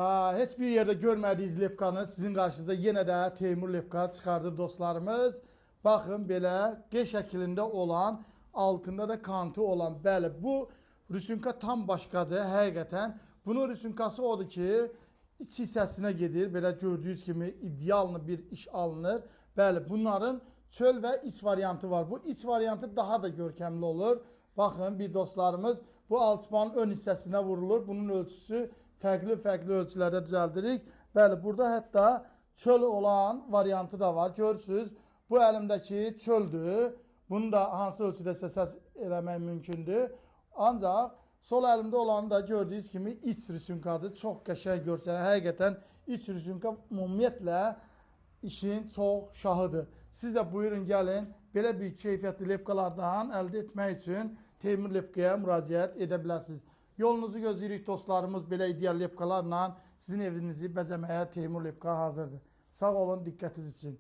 Heç bir yerde görmədiyiniz lepkanı sizin qarşınızda yenə də Teymur lepka çıxardı dostlarımız. Baxın belə G şəklində olan, altında da kantı olan. Bəli, bu rüsünka tam başqadır həqiqətən. Bunun rüsünkası odur ki, iç hissəsinə gedir. Belə gördüyünüz kimi ideallı bir iş alınır. Bəli, bunların çöl və iç variantı var. Bu iç variantı daha da görkəmli olur. Baxın bir dostlarımız bu alçıpanın ön hissəsinə vurulur. Bunun ölçüsü fərqli ölçülərdə düzəldirik. Bəli, burada hətta çöl olan variantı da var. Görürsünüz, bu əlimdəki çöldür. Bunu da hansı ölçüdə səs eləmək mümkündür. Ancaq sol əlimdə olanı da gördüyünüz kimi iç rüsünkadır. Çox qəşəng görsənir. Həqiqətən iç rüsünka ümumiyyətlə işin çox şahıdır. Siz də buyurun gəlin, belə bir keyfiyyətli lepkalardan əldə etmək üçün Teymur lepkaya müraciət edə bilərsiniz. Yolunuzu gözləyirik dostlarımız, belə ideal lepkalarla sizin evinizi bəzəməyə Teymur lepka hazırdır. Sağ olun, diqqətiniz üçün.